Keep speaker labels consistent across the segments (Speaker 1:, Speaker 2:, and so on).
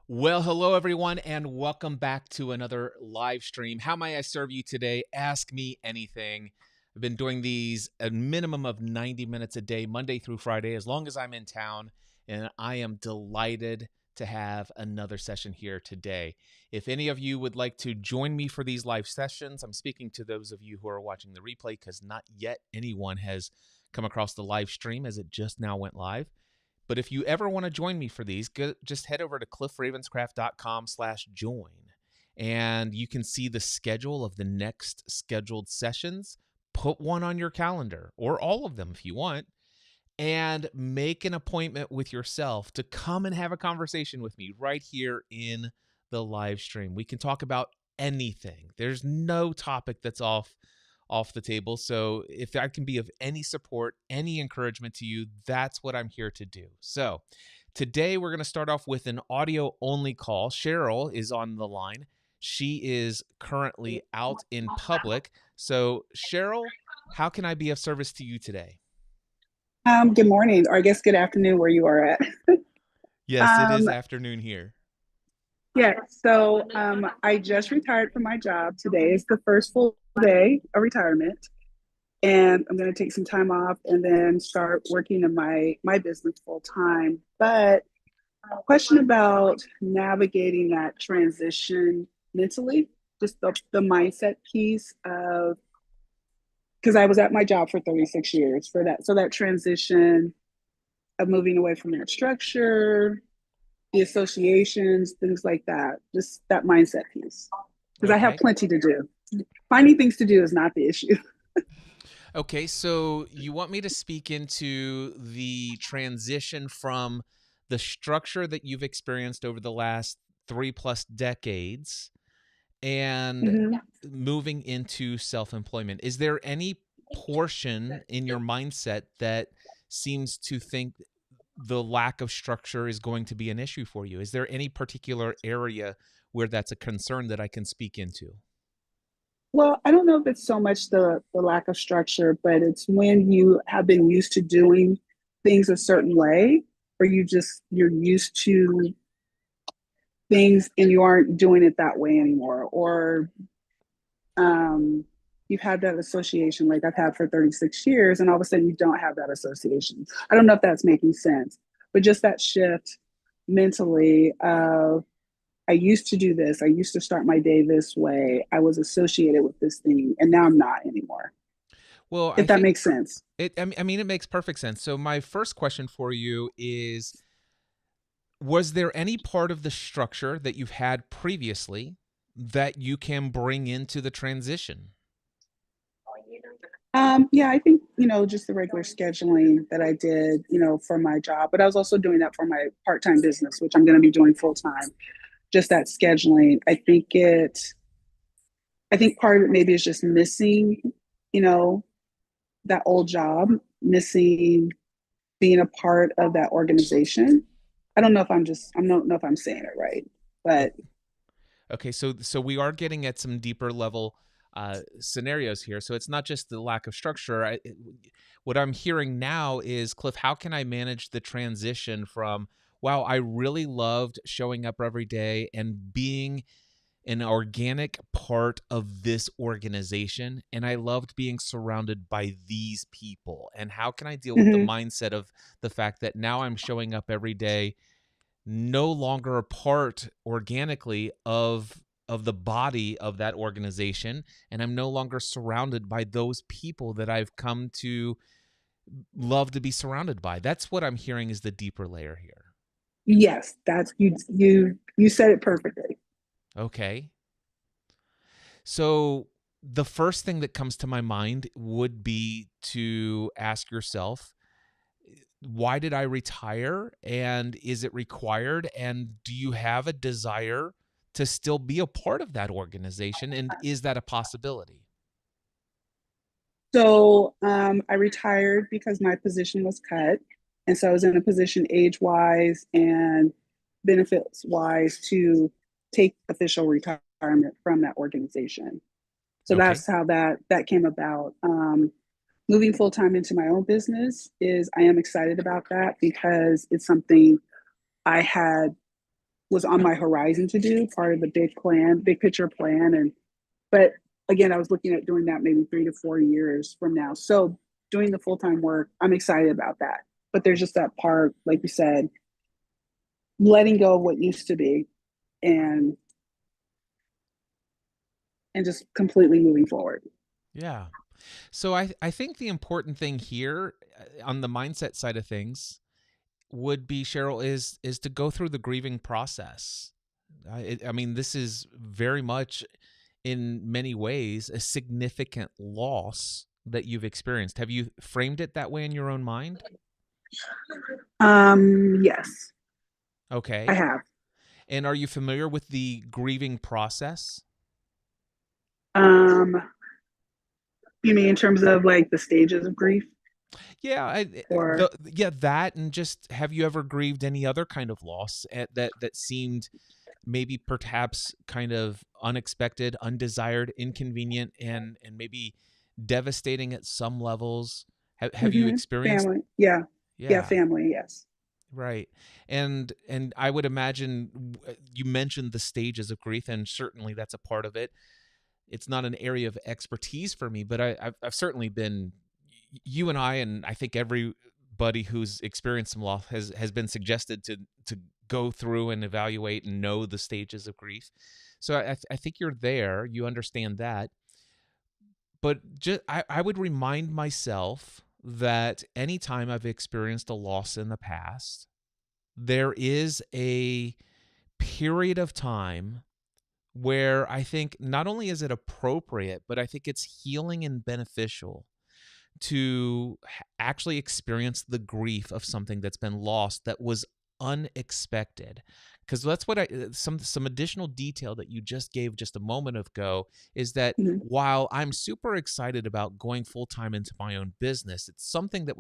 Speaker 1: Well, hello everyone, and welcome back to another live stream. How may I serve you today? Ask me anything. I've been doing these a minimum of 90 minutes a day, Monday through Friday, as long as I'm in town, and I am delighted to have another session here today. If any of you would like to join me for these live sessions, I'm speaking to those of you who are watching the replay because not yet anyone has come across the live stream as it just now went live. But if you ever want to join me for these, just head over to cliffravenscraft.com/join. And you can see the schedule of the next scheduled sessions. Put one on your calendar, or all of them if you want, and make an appointment with yourself to come and have a conversation with me right here in the live stream. We can talk about anything. There's no topic that's off the table. So if that can be of any support, any encouragement to you, that's what I'm here to do. So today we're going to start off with an audio only call. Cheryl is on the line. She is currently out in public. So Cheryl, how can I be of service to you today?
Speaker 2: Good morning, or I guess good afternoon where you are at.
Speaker 1: Yes, it
Speaker 2: Um,
Speaker 1: is afternoon here.
Speaker 2: I just retired from my job. Today is the first full day of retirement, and I'm going to take some time off and then start working in my business full time. But question about navigating that transition mentally, just the mindset piece of because I was at my job for 36 years for that. So that transition of moving away from that structure, the associations, things like that, just that mindset piece. Because I have
Speaker 1: Okay.
Speaker 2: plenty to do. Finding things to do is not the issue.
Speaker 1: Okay, so you want me to speak into the transition from the structure that you've experienced over the last 3+ decades and
Speaker 2: Mhm.
Speaker 1: moving into self-employment. Is there any portion in your mindset that seems to think the lack of structure is going to be an issue for you? Is there any particular area where that's a concern that I can speak into?
Speaker 2: Well, I don't know if it's so much the lack of structure, but it's when you have been used to doing things a certain way, or you're used to things and you aren't doing it that way anymore, or um, you've had that association like I've had for 36 years, and all of a sudden you don't have that association. I don't know if that's making sense, but just that shift mentally of I used to do this, I used to start my day this way, I was associated with this thing, and now I'm not anymore.
Speaker 1: Well, I
Speaker 2: If that
Speaker 1: think
Speaker 2: makes sense.
Speaker 1: I mean, it makes perfect sense. So my first question for you is, was there any part of the structure that you've had previously that you can bring into the transition?
Speaker 2: Yeah, I think, just the regular scheduling that I did, for my job, but I was also doing that for my part-time business, which I'm going to be doing full time. Just that scheduling. I think part of it maybe is just missing, you know, that old job, missing being a part of that organization. I don't know if I'm saying it right,
Speaker 1: O-
Speaker 2: but
Speaker 1: Okay, so we are getting at some deeper level scenarios here. So it's not just the lack of structure. What I'm hearing now is, Cliff, how can I manage the transition from, wow, I really loved showing up every day and being an organic part of this organization, and I loved being surrounded by these people. And how can I deal with the
Speaker 2: mhm.
Speaker 1: mindset of the fact that now I'm showing up every day, no longer a part organically of the body of that organization, and I'm no longer surrounded by those people that I've come to love to be surrounded by. That's what I'm hearing is the deeper layer here.
Speaker 2: Yes, that's you said it perfectly.
Speaker 1: Okay. So the first thing that comes to my mind would be to ask yourself, why did I retire? And is it required? And do you have a desire to still be a part of that organization? And is that a possibility?
Speaker 2: I retired because my position was cut. And so I was in a position age wise and benefits wise to take official retirement from that organization. So
Speaker 1: Okay.
Speaker 2: that's how that came about. Moving full time into my own business is I am excited about that because it's something I had was on my horizon to do, part of the big plan, big picture plan. And but again, I was looking at doing that maybe 3 to 4 years from now. So doing the full time work, I'm excited about that. But there's just that part, like you said, letting go of what used to be and just completely moving forward.
Speaker 1: Yeah. So I think the important thing here on the mindset side of things would be, Cheryl, is to go through the grieving process. I mean, this is very much in many ways a significant loss that you've experienced. Have you framed it that way in your own mind?
Speaker 2: Yes, I
Speaker 1: Okay.
Speaker 2: have.
Speaker 1: And are you familiar with the grieving process?
Speaker 2: Um, you mean in terms of like the stages of grief
Speaker 1: Yeah,
Speaker 2: or
Speaker 1: that, and just have you ever grieved any other kind of loss that seemed maybe perhaps kind of unexpected, undesired, inconvenient, and maybe devastating at some levels? Have you experienced?
Speaker 2: family? Yeah, yeah,
Speaker 1: Yeah,
Speaker 2: family. Yes.
Speaker 1: right. And I would imagine you mentioned the stages of grief, and certainly that's a part of it. It's not an area of expertise for me, but I've certainly been, you and I think everybody who's experienced some loss has been suggested to go through and evaluate and know the stages of grief. So I think you're there. You understand that. But just I would remind myself that anytime I've experienced a loss in the past, there is a period of time where I think not only is it appropriate, but I think it's healing and beneficial to actually experience the grief of something that's been lost that was unexpected. Because that's what some additional detail that you just gave just a moment ago is that
Speaker 2: Mhm.
Speaker 1: while I'm super excited about going full time into my own business, it's something that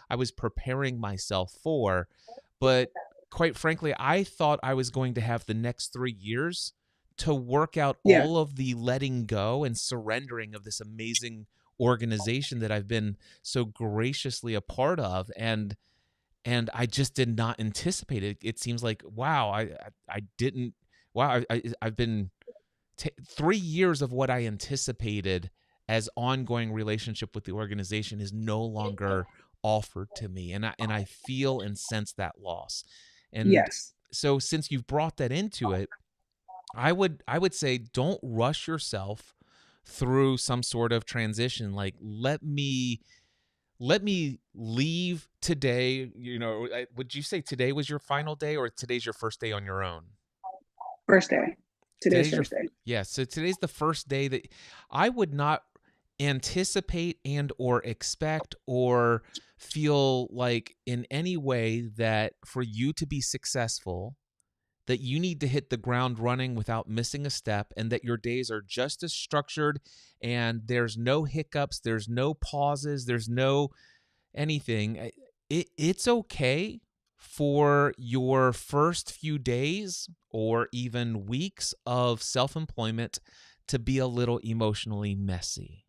Speaker 1: I was preparing myself for, but quite frankly, I thought I was going to have the next 3 years to work out
Speaker 2: Yeah.
Speaker 1: all of the letting go and surrendering of this amazing organization that I've been so graciously a part of, and I just did not anticipate it. It seems like wow, I didn't wow, I've been 3 years of what I anticipated as ongoing relationship with the organization is no longer offered to me, and I feel and sense that loss. And
Speaker 2: Yes.
Speaker 1: so since you've brought that into it, I would say don't rush yourself through some sort of transition. Like let me leave today. Would you say today was your final day, or today's your first day on your own?
Speaker 2: First day. Today's
Speaker 1: Today's your
Speaker 2: first day.
Speaker 1: Yeah, so today's the first day that I would not anticipate and or expect or feel like in any way that for you to be successful that you need to hit the ground running without missing a step, and that your days are just as structured and there's no hiccups, there's no pauses, there's no anything. It's okay for your first few days or even weeks of self-employment to be a little emotionally messy.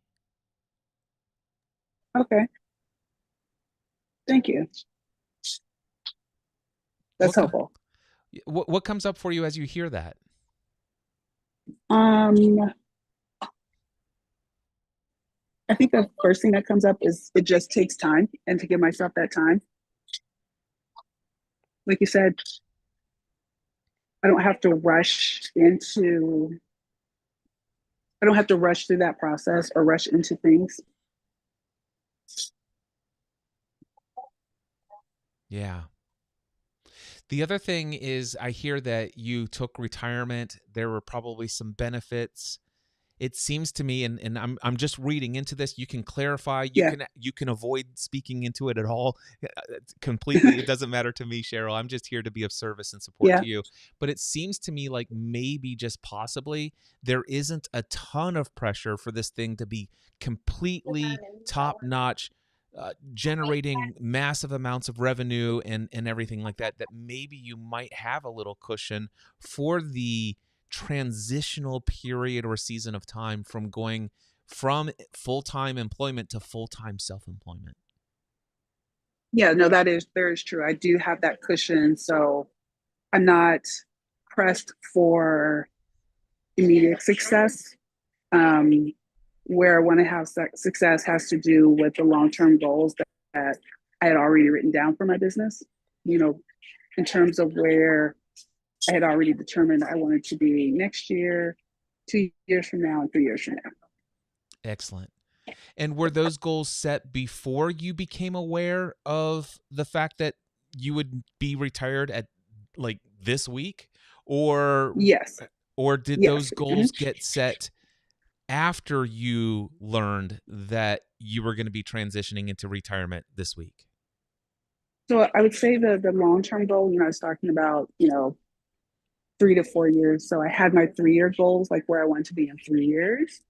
Speaker 2: Okay. Thank you. That's
Speaker 1: What co-
Speaker 2: helpful.
Speaker 1: what comes up for you as you hear that?
Speaker 2: Um, I think the first thing that comes up is it just takes time and to give myself that time. Like you said, I don't have to rush into I don't have to rush through that process or rush into things.
Speaker 1: Yeah. The other thing is I hear that you took retirement. There were probably some benefits. It seems to me, and I'm just reading into this. You can clarify.
Speaker 2: Yeah.
Speaker 1: You can avoid speaking into it at all, completely. It doesn't matter to me, Cheryl. I'm just here to be of service and support
Speaker 2: Yeah.
Speaker 1: to you. But it seems to me like maybe just possibly there isn't a ton of pressure for this thing to be completely top notch. Generating massive amounts of revenue and everything like that, that maybe you might have a little cushion for the transitional period or season of time from going from full-time employment to full-time self-employment.
Speaker 2: Yeah, no, that is true. I do have that cushion. So I'm not pressed for immediate success. Um, where I want to have success has to do with the long term goals that I had already written down for my business. You know, in terms of where I had already determined I wanted to be next year, 2 years from now, and 3 years from now.
Speaker 1: Excellent. And were those goals set before you became aware of the fact that you would be retired at like this week, or
Speaker 2: Yes,
Speaker 1: did those
Speaker 2: yes.
Speaker 1: goals get set after you learned that you were going to be transitioning into retirement this week?
Speaker 2: So I would say the long term goal, I was talking about, 3 to 4 years. So I had my 3 year goals, like where I wanted to be in 3 years.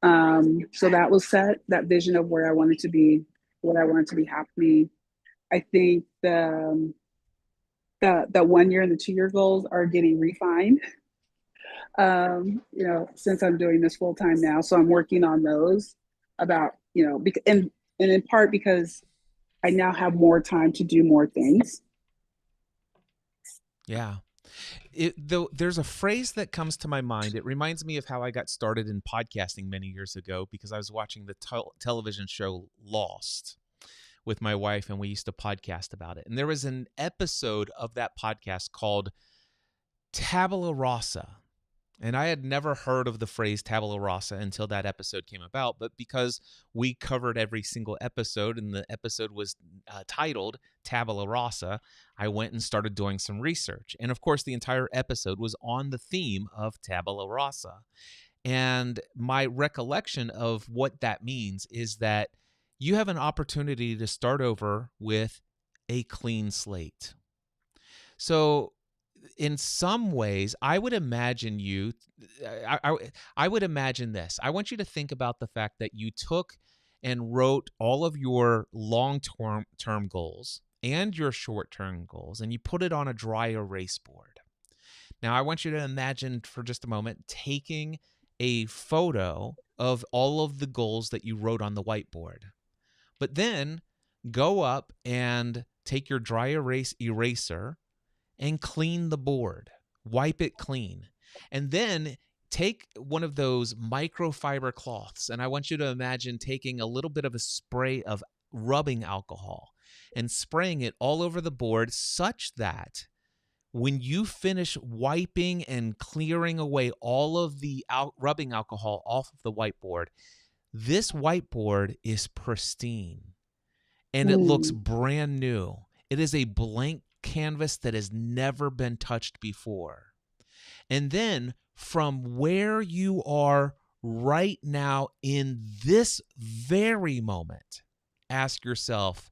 Speaker 2: So that was set, that vision of where I wanted to be, what I wanted to be happening. I think the 1 year and the 2 year goals are getting refined. Since I'm doing this full time now, so I'm working on those about, and in part because I now have more time to do more things.
Speaker 1: Yeah. Though there's a phrase that comes to my mind. It reminds me of how I got started in podcasting many years ago because I was watching the television show Lost with my wife, and we used to podcast about it. And there was an episode of that podcast called Tabula Rasa. And I had never heard of the phrase tabula rasa until that episode came about. But because we covered every single episode and the episode was titled Tabula Rasa, I went and started doing some research. And of course, the entire episode was on the theme of tabula rasa. And my recollection of what that means is that you have an opportunity to start over with a clean slate. So in some ways, I would imagine I would imagine this. I want you to think about the fact that you took and wrote all of your long-term goals and your short-term goals, and you put it on a dry erase board. Now, I want you to imagine for just a moment taking a photo of all of the goals that you wrote on the whiteboard, but then go up and take your dry erase eraser and clean the board, wipe it clean. And then take one of those microfiber cloths, and I want you to imagine taking a little bit of a spray of rubbing alcohol and spraying it all over the board such that when you finish wiping and clearing away all of the rubbing alcohol off of the whiteboard, this whiteboard is pristine and it looks
Speaker 2: Mm.
Speaker 1: brand new. It is a blank canvas that has never been touched before. And then from where you are right now in this very moment, ask yourself,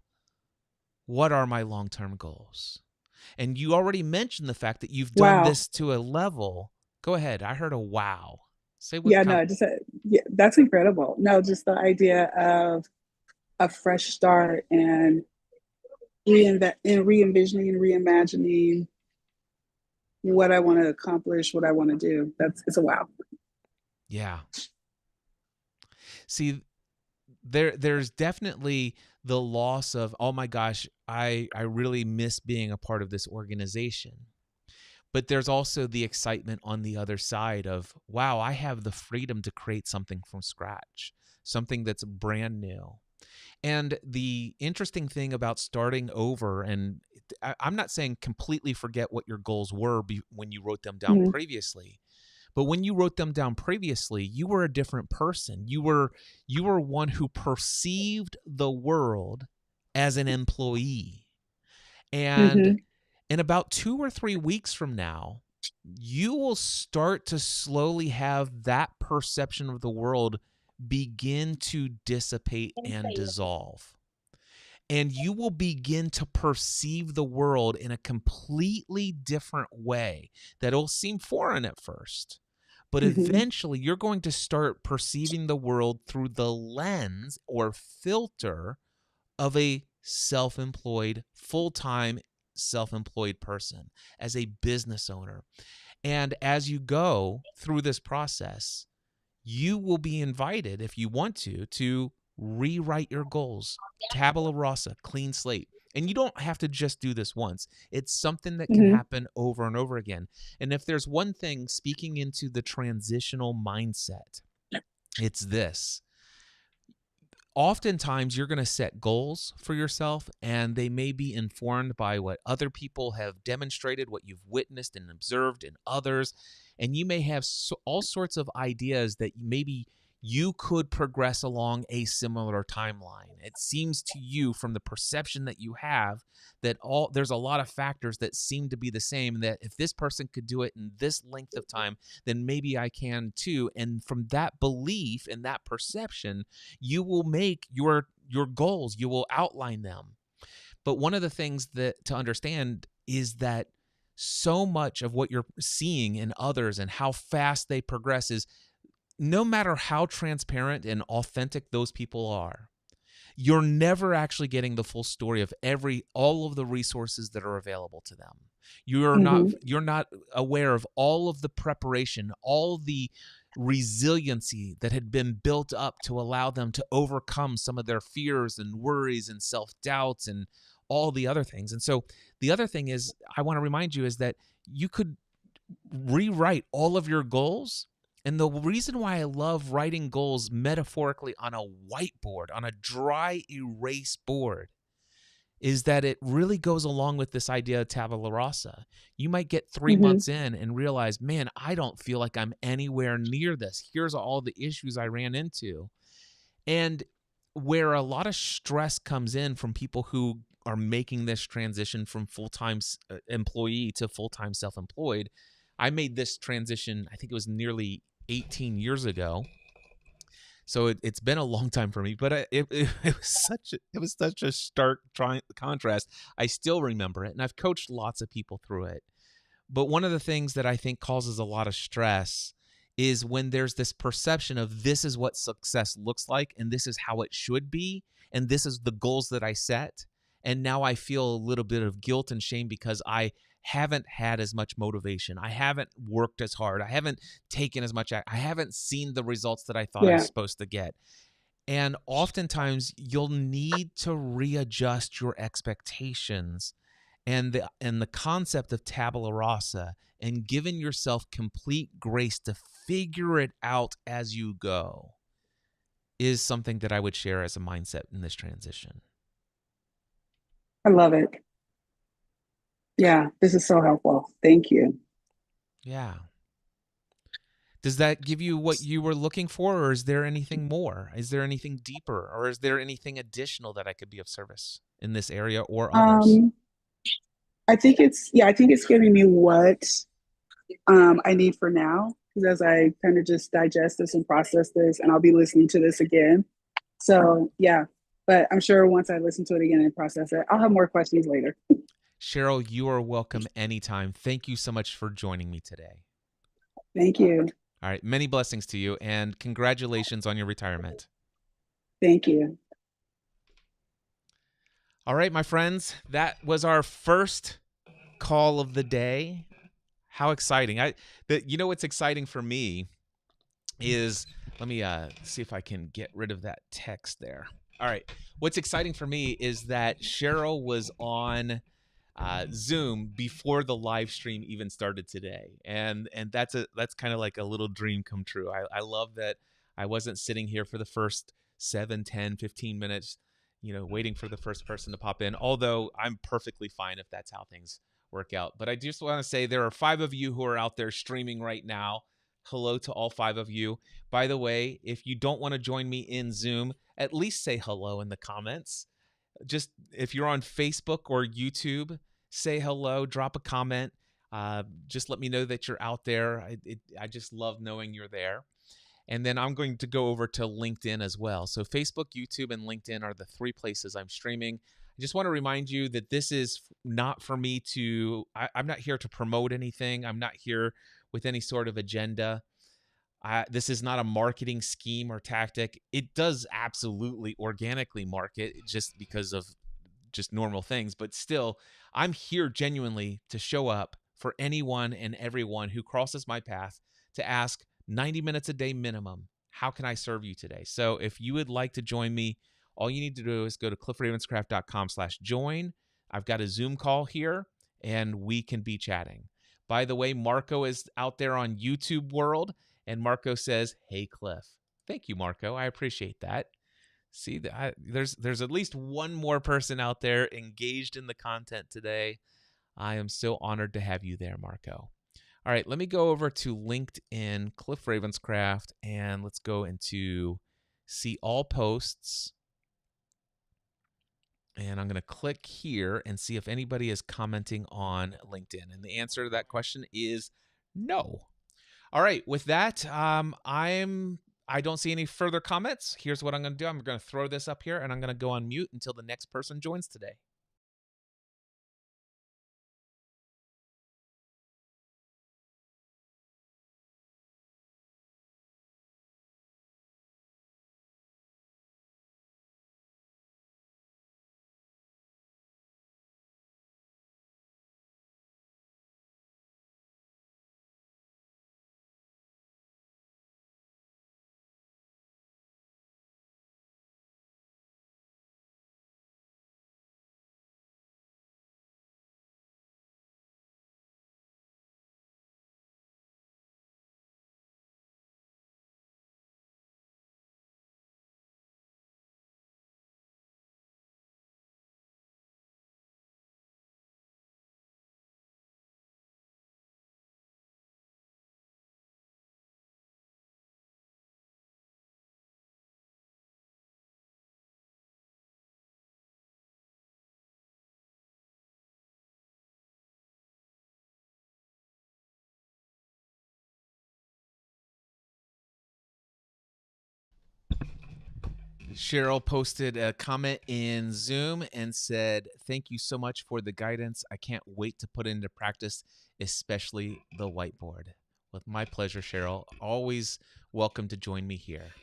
Speaker 1: what are my long-term goals? And you already mentioned the fact that you've done
Speaker 2: Wow.
Speaker 1: this to a level. Go ahead. I heard a wow. Say what
Speaker 2: Yeah, no, just yeah, that's incredible. No, just the idea of a fresh start and re-envisioning and reimagining what I want to accomplish, what I want to do. It's a wow.
Speaker 1: Yeah. See, there's definitely the loss of, oh my gosh, I really miss being a part of this organization. But there's also the excitement on the other side of, wow, I have the freedom to create something from scratch, something that's brand new. And the interesting thing about starting over, and I'm not saying completely forget what your goals were when you wrote them down
Speaker 2: Mm-hmm.
Speaker 1: previously, but when you wrote them down previously, you were a different person. You were one who perceived the world as an employee. And
Speaker 2: Mm-hmm.
Speaker 1: in about 2 or 3 weeks from now, you will start to slowly have that perception of the world begin to dissipate and dissolve. And you will begin to perceive the world in a completely different way that'll seem foreign at first. But
Speaker 2: Mm-hmm.
Speaker 1: eventually, you're going to start perceiving the world through the lens or filter of a self employed, full time self employed person, as a business owner. And as you go through this process, you will be invited, if you want to rewrite your goals. Tabula rasa, clean slate. And you don't have to just do this once. It's something that can
Speaker 2: Hmm.
Speaker 1: happen over and over again. And if there's one thing, speaking into the transitional mindset, it's this: oftentimes you're going to set goals for yourself, and they may be informed by what other people have demonstrated, what you've witnessed and observed in others. And you may have all sorts of ideas that maybe you could progress along a similar timeline. It seems to you, from the perception that you have, that there's a lot of factors that seem to be the same, that if this person could do it in this length of time, then maybe I can too. And from that belief and that perception, you will make your goals, you will outline them. But one of the things that to understand is that so much of what you're seeing in others and how fast they progress is, no matter how transparent and authentic those people are, you're never actually getting the full story of all of the resources that are available to them.
Speaker 2: Hmm.
Speaker 1: You're not aware of all of the preparation, all the resiliency that had been built up to allow them to overcome some of their fears and worries and self-doubts and all the other things. And so the other thing is, I want to remind you, is that you could rewrite all of your goals. And the reason why I love writing goals metaphorically on a whiteboard, on a dry erase board, is that it really goes along with this idea of tabula rasa. You might get 3
Speaker 2: Hmm.
Speaker 1: months in and realize, man, I don't feel like I'm anywhere near this. Here's all the issues I ran into. And where a lot of stress comes in from people who are making this transition from full-time employee to full-time self-employed. I made this transition, I think it was nearly 18 years ago. So it's been a long time for me, but it was such a stark contrast. I still remember it, and I've coached lots of people through it. But one of the things that I think causes a lot of stress is when there's this perception of, this is what success looks like, and this is how it should be, and this is the goals that I set. And now I feel a little bit of guilt and shame because I haven't had as much motivation. I haven't worked as hard. I haven't taken as much. I haven't seen the results that I thought I was
Speaker 2: Yeah,
Speaker 1: supposed to get. And oftentimes you'll need to readjust your expectations, and the concept of tabula rasa, and giving yourself complete grace to figure it out as you go, is something that I would share as a mindset in this transition.
Speaker 2: I love it. Yeah, this is so helpful. Thank you.
Speaker 1: Yeah. Does that give you what you were looking for, or is there anything more? Is there anything deeper, or is there anything additional that I could be of service in this area or others?
Speaker 2: Um, I think it's giving me what I need for now. Because as I kind of just digest this and process this, and I'll be listening to this again. So yeah, but I'm sure once I listen to it again and process it, I'll have more questions later.
Speaker 1: Cheryl, you are welcome anytime. Thank you so much for joining me today.
Speaker 2: Thank you.
Speaker 1: All right. Many blessings to you, and congratulations on your retirement.
Speaker 2: Thank you.
Speaker 1: All right, my friends, that was our first call of the day. How exciting. What's exciting for me is, let me see if I can get rid of that text there. All right. What's exciting for me is that Cheryl was on Zoom before the live stream even started today, and that's kind of like a little dream come true. I love that I wasn't sitting here for the first 7, 10, 15 minutes, waiting for the first person to pop in. Although I'm perfectly fine if that's how things work out. But I just want to say there are 5 of you who are out there streaming right now. Hello to all 5 of you. By the way, if you don't want to join me in Zoom, at least say hello in the comments. Just if you're on Facebook or YouTube, say hello, drop a comment. Just let me know that you're out there. I just love knowing you're there. And then I'm going to go over to LinkedIn as well. So Facebook, YouTube, and LinkedIn are the 3 places I'm streaming. I just want to remind you that this is not for me I'm not here to promote anything. I'm not here with any sort of agenda. This is not a marketing scheme or tactic. It does absolutely organically market just because of just normal things, but still, I'm here genuinely to show up for anyone and everyone who crosses my path, to ask 90 minutes a day minimum, how can I serve you today? So if you would like to join me, all you need to do is go to cliffravenscraft.com/join. I've got a Zoom call here and we can be chatting. By the way, Marco is out there on YouTube world, and Marco says, "Hey Cliff." Thank you, Marco. I appreciate that. See, there's at least one more person out there engaged in the content today. I am so honored to have you there, Marco. All right, let me go over to LinkedIn, Cliff Ravenscraft, and let's go into see all posts. And I'm going to click here and see if anybody is commenting on LinkedIn. And the answer to that question is no. All right, with that, I don't see any further comments. Here's what I'm going to do. I'm going to throw this up here and I'm going to go on mute until the next person joins today. Cheryl posted a comment in Zoom and said, "Thank you so much for the guidance. I can't wait to put into practice, especially the whiteboard." With my pleasure, Cheryl. Always welcome to join me here.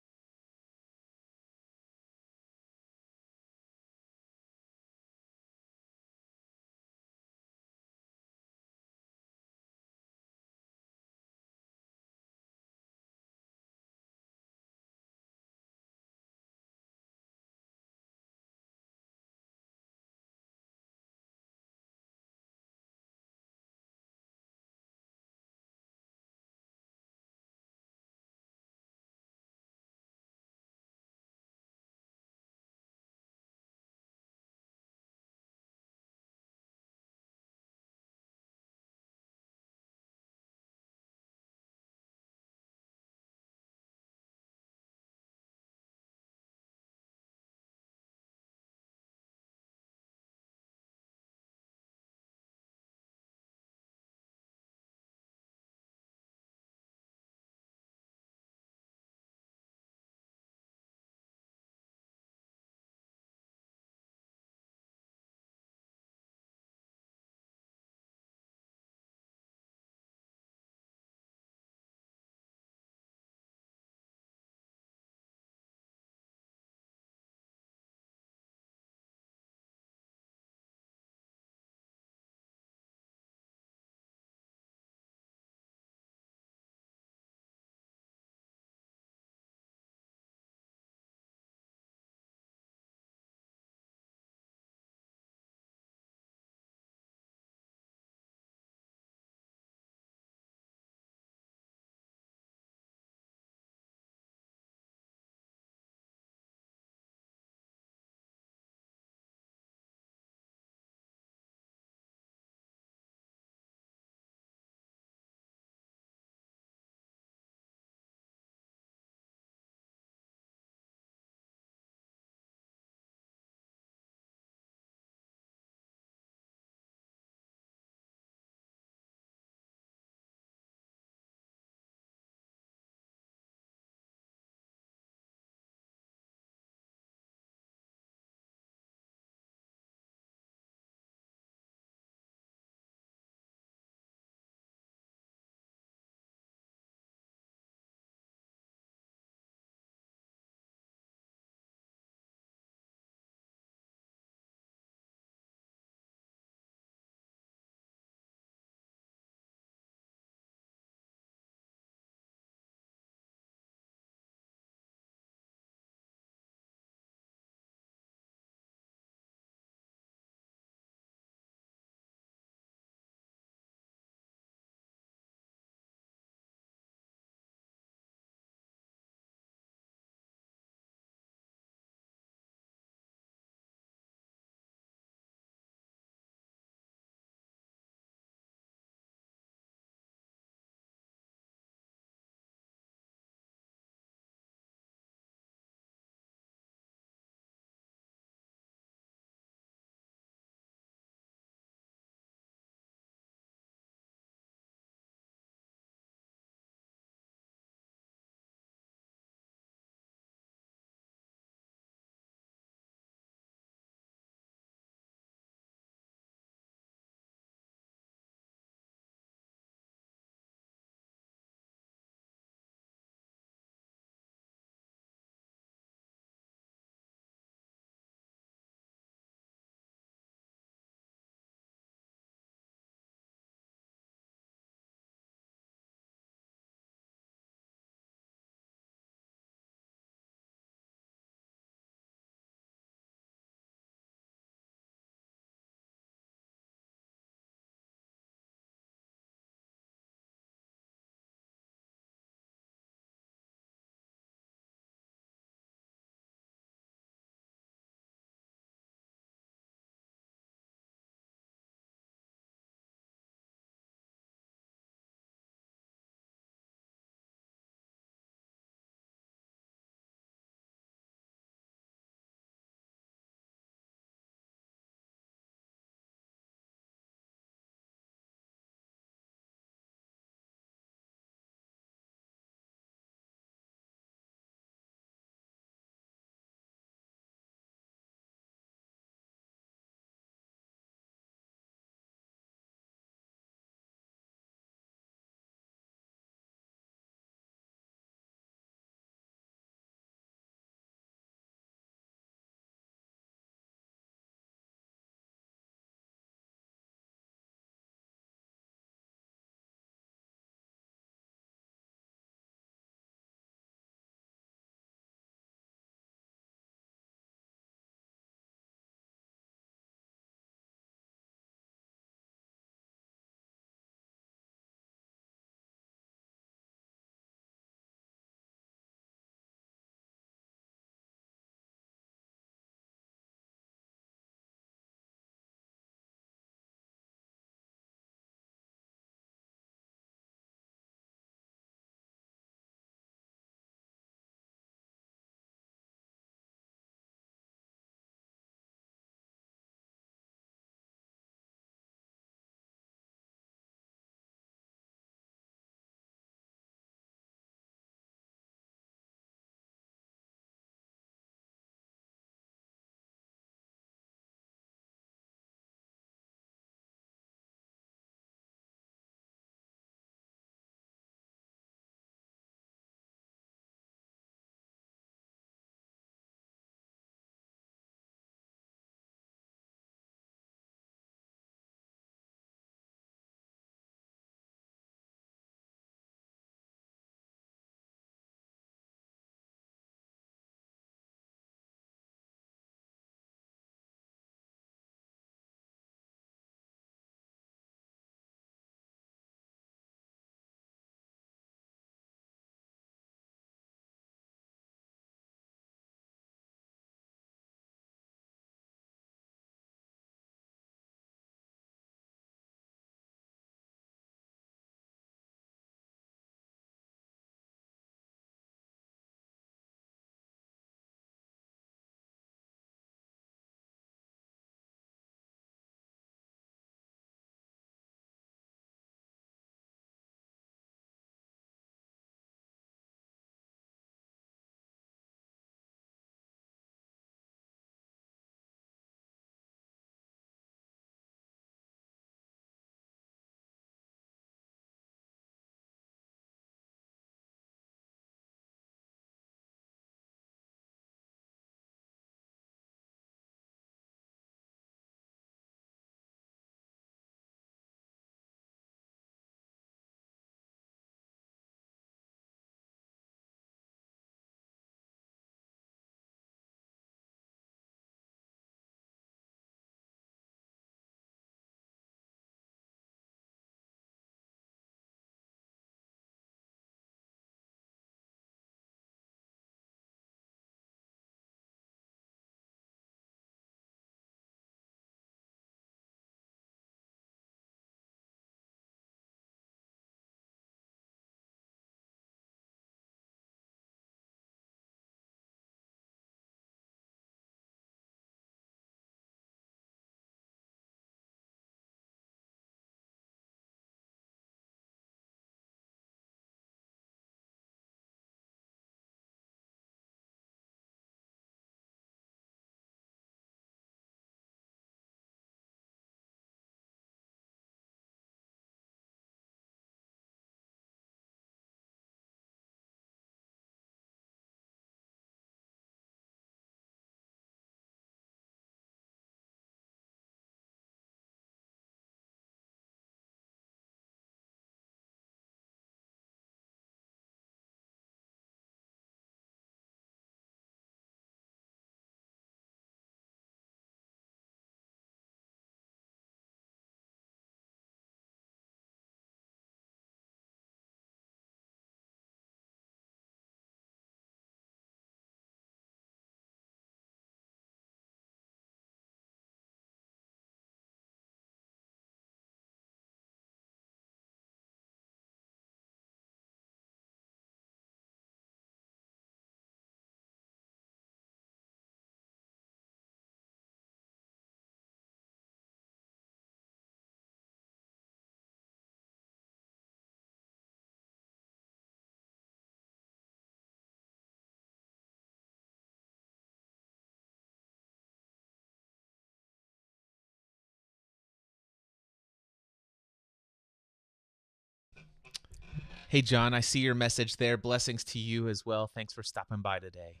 Speaker 1: Hey, John, I see your message there. Blessings to you as well. Thanks for stopping by today.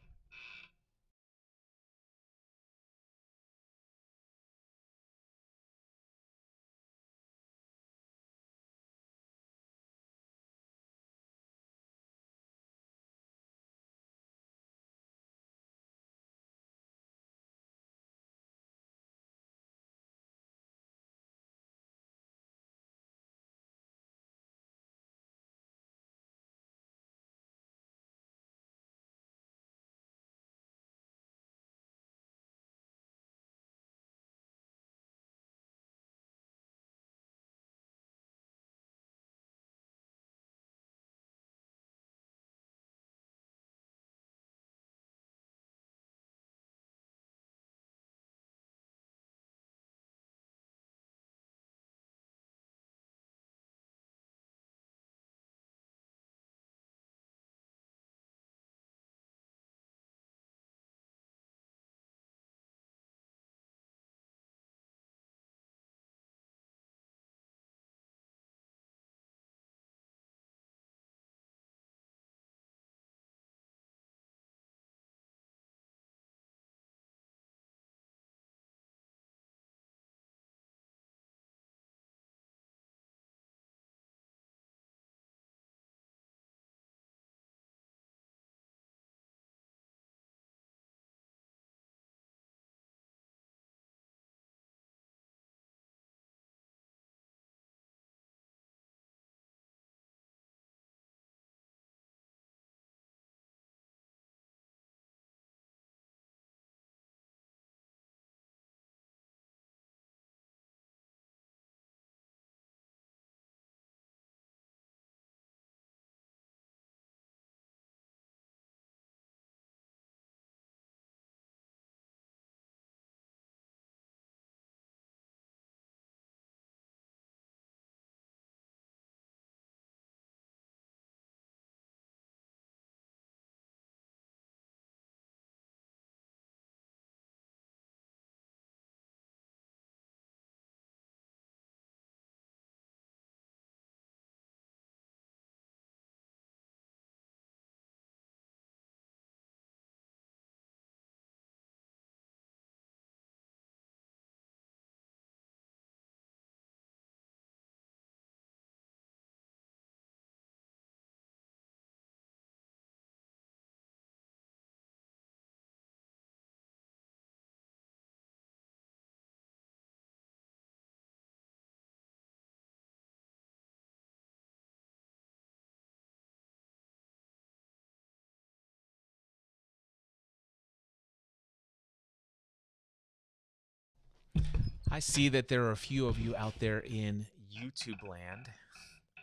Speaker 1: I see that there are a few of you out there in YouTube land.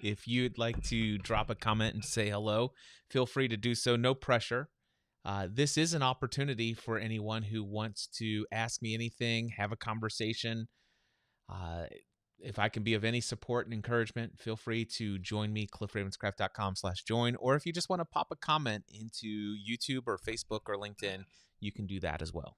Speaker 1: If you'd like to drop a comment and say hello, feel free to do so. No pressure. This is an opportunity for anyone who wants to ask me anything, have a conversation. Uh, if I can be of any support and encouragement, feel free to join me, cliffravenscraft.com/join. Or if you just want to pop a comment into YouTube or Facebook or LinkedIn, you can do that as well.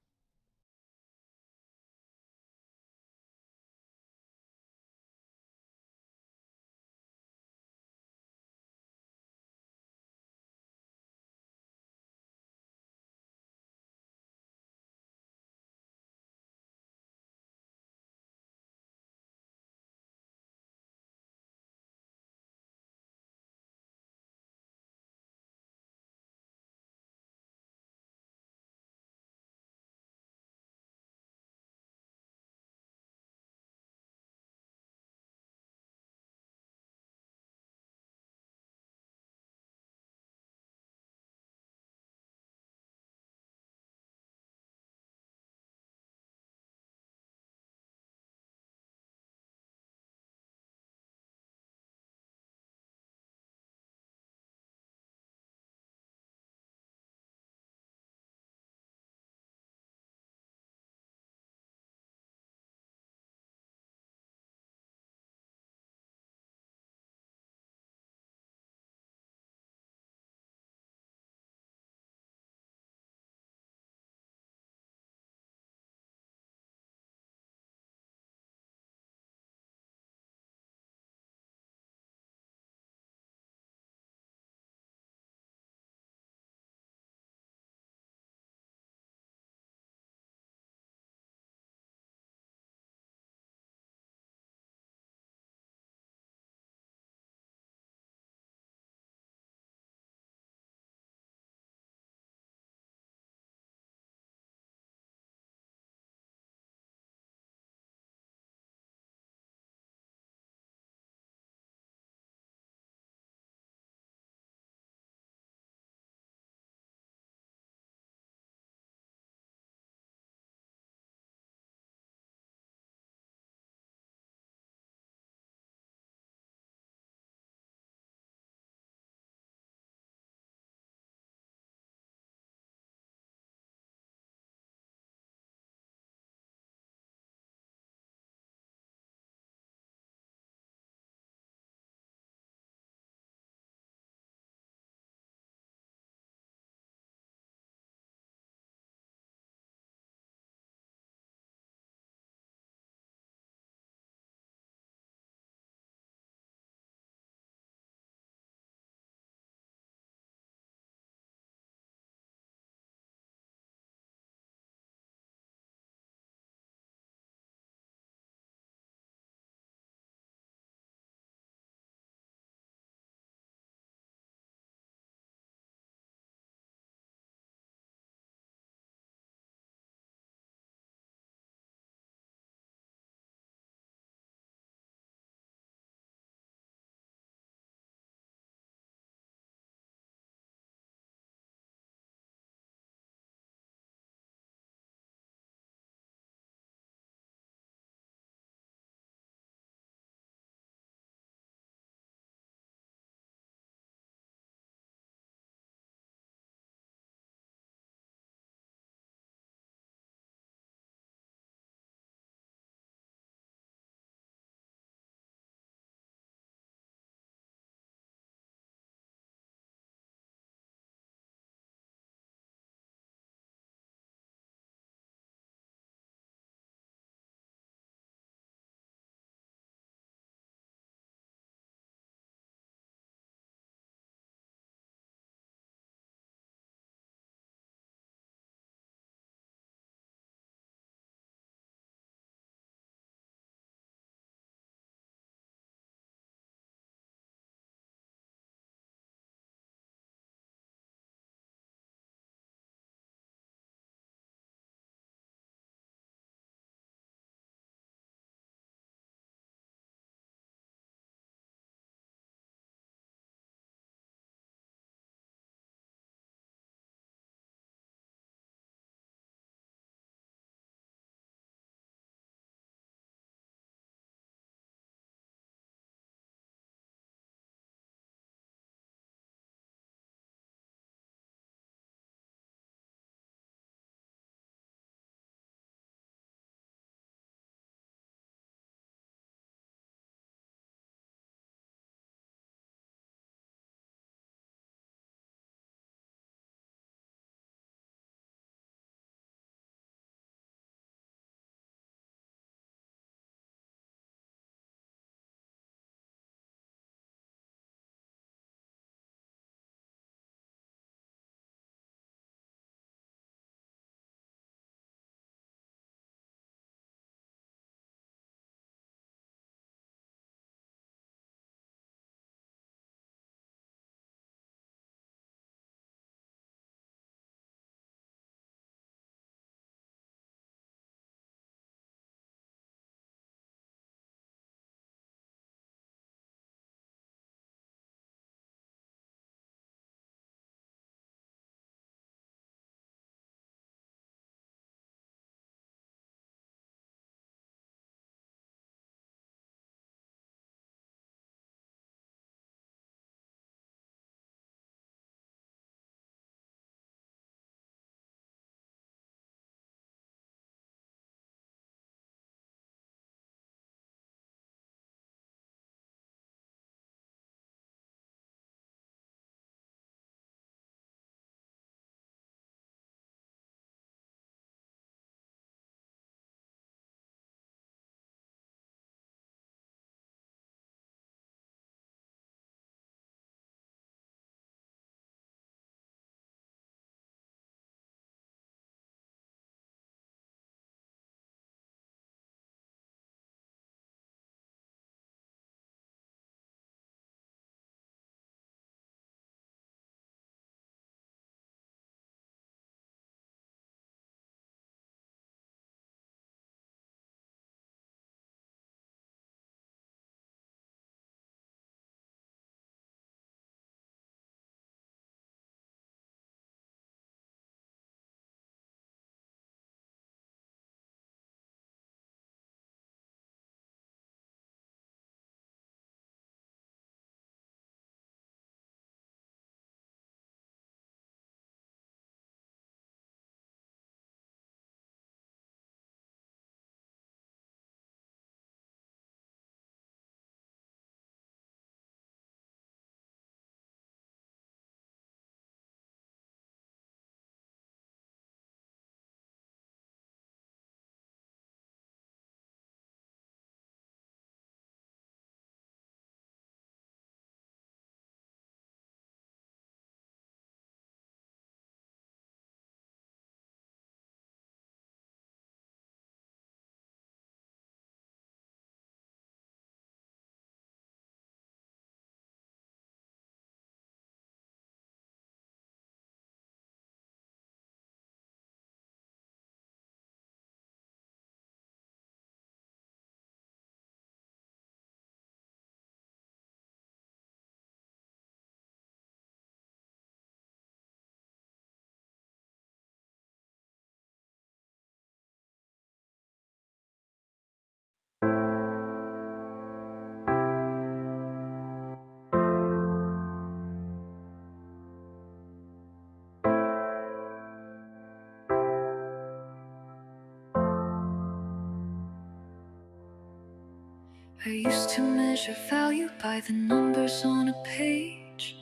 Speaker 3: I used to measure value by the numbers on a page.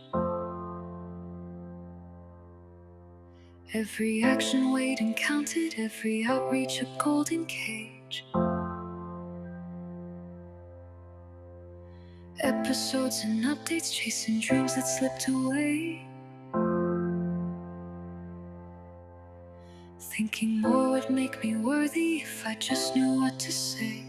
Speaker 3: Every action weighed and counted, every outreach a golden cage. Episodes and updates, chasing dreams that slipped away. Thinking more would make me worthy if I just knew what to say.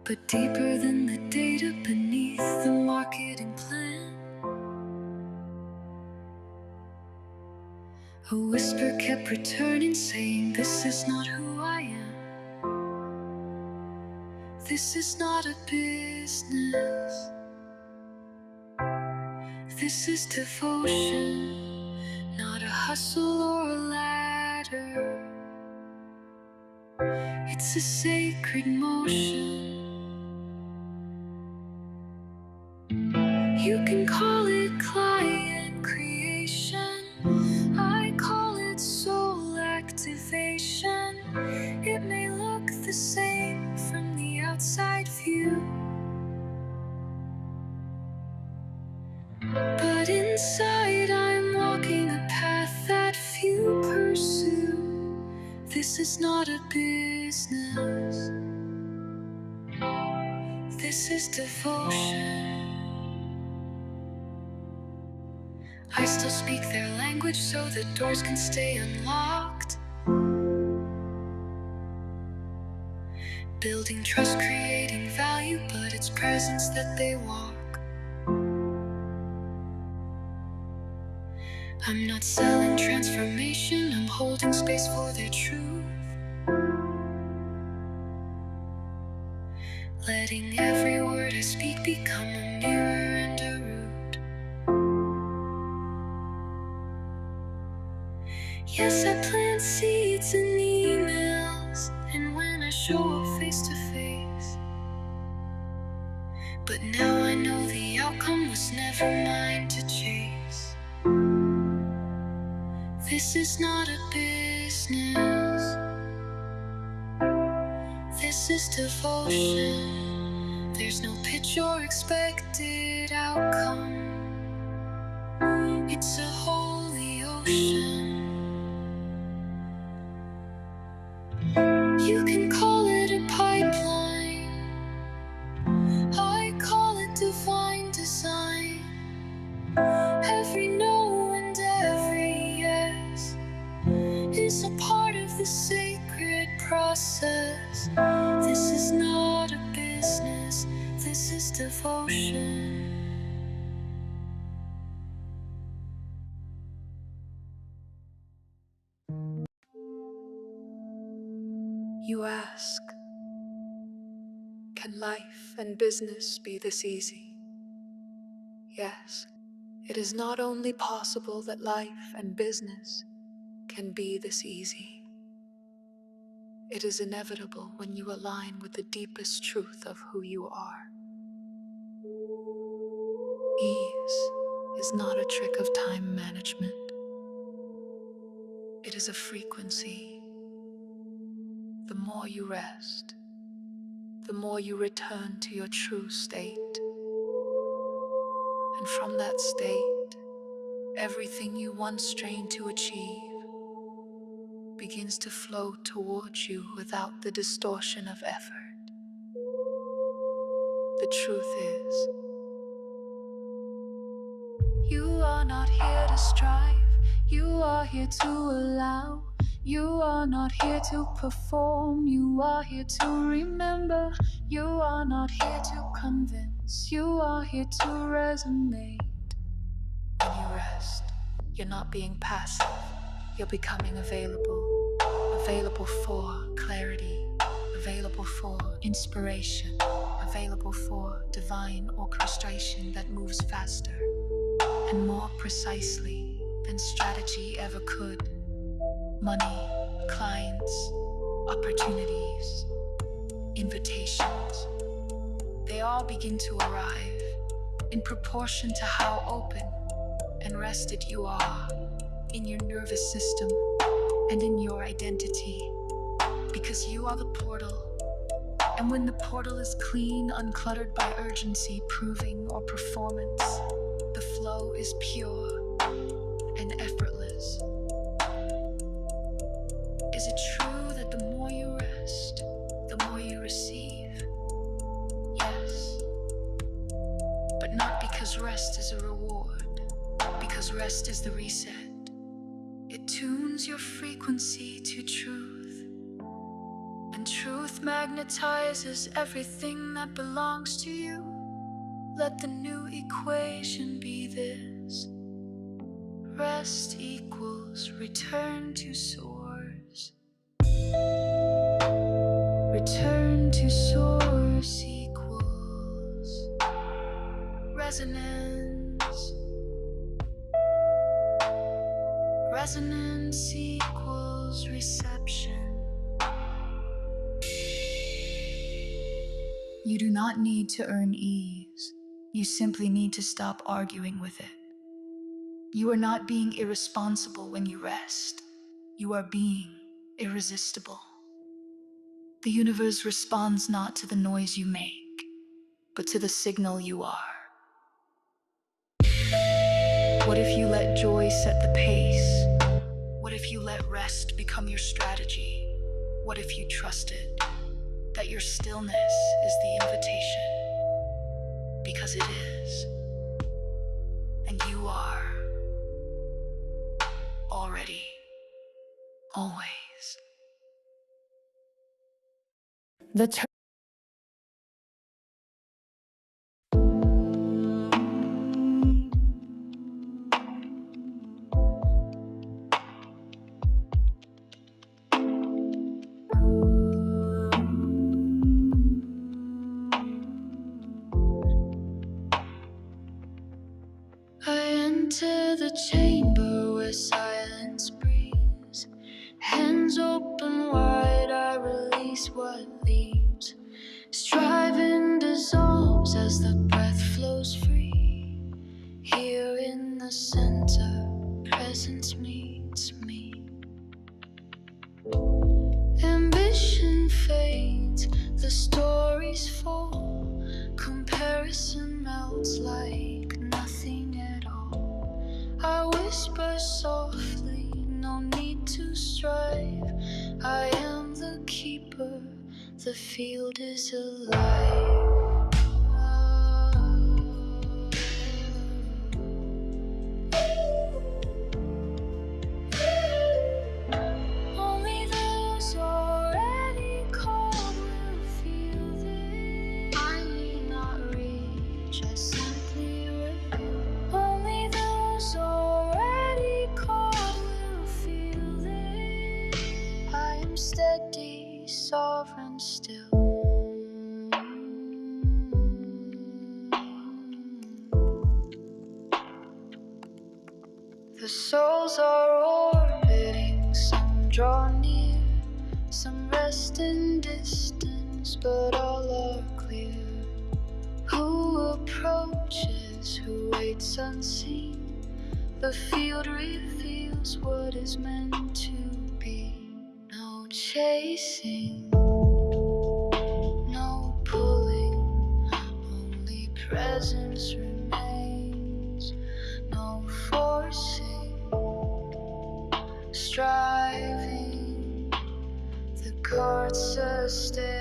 Speaker 3: But deeper than the data beneath the marketing plan, a whisper kept returning, saying, this is not who I am. This is not a business. This is devotion, not a hustle or a ladder. It's a sacred motion. You can call it client creation, I call it soul activation. It may look the same from the outside view, but inside I'm walking a path that few pursue. This is not a business. This is devotion. I still speak their language so the doors can stay unlocked. Building trust, creating value, but it's presence that they walk. I'm not selling transformation, I'm holding space for their truth. Letting every word I speak become a mirror and a root. Yes, I plant seeds in emails, and when I show up face to face. But now I know the outcome was never mine to chase. This is not a business. This is devotion. There's no pitch or expected outcome. It's a holy ocean. You can call it a pipeline, I call it divine design. Every no and every yes is a part of the sacred process. This is not a business, this is devotion. You ask, can life and business be this easy? Yes, it is not only possible that life and business can be this easy. It is inevitable when you align with the deepest truth of who you are. Ease is not a trick of time management. It is a frequency. The more you rest, the more you return to your true state. And from that state, everything you once strained to achieve begins to flow towards you without the distortion of effort. The truth is, you are not here to strive, you are here to allow. You are not here to perform, you are here to remember. You are not here to convince, you are here to resonate. When you rest, you're not being passive, you're becoming available. Available for clarity, available for inspiration, available for divine orchestration that moves faster and more precisely than strategy ever could. Money, clients, opportunities, invitations, they all begin to arrive in proportion to how open and rested you are in your nervous system and in your identity. because you are the portal. And when the portal is clean, uncluttered by urgency, proving, or performance, the flow is pure and effortless. Is it true that the more you rest, the more you receive? Yes. But not because rest is a reward, because rest is the reset. It tunes your frequency to truth, and truth magnetizes everything that belongs to you. Let the new equation be this: rest equals return to source. Return to source equals resonance. Resonance equals reception. You do not need to earn ease. You simply need to stop arguing with it. You are not being irresponsible when you rest. You are being irresistible. The universe responds not to the noise you make, but to the signal you are. What if you let joy set the pace? What if you let rest become your strategy? What if you trusted that your stillness is the invitation? Because it is. And you are already, always. I enter the chamber where silence breathes. Hands open wide, I release what leaves. Striving dissolves as the breath flows free. Here in the center, presence meets me. Ambition fades, the stories fall. Comparison melts like nothing at all. I whisper softly, no need to strive. I am the keeper, the field is alive. Only those already called will feel this. I may not reach, I simply reveal. Only those already called will feel this. I am steady, sovereign still. The souls are orbiting, some draw near, some rest in distance, but all are clear. Who approaches, who waits unseen? The field reveals what is meant to be. No chasing, no pulling, only presence remains. No forcing, striving, the cards sustain.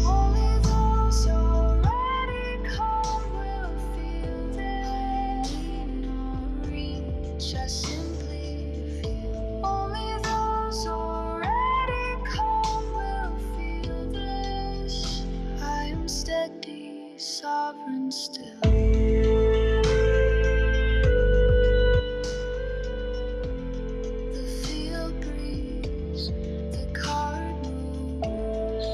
Speaker 3: Only those already called will feel this. Need not reach, I simply feel. Only those already called will feel this. I am steady, sovereign still. The field breathes, the card moves.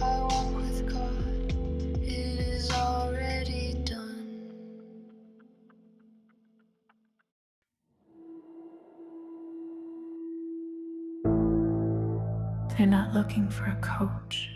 Speaker 3: I walk with God, it is already done. They're not looking for a coach.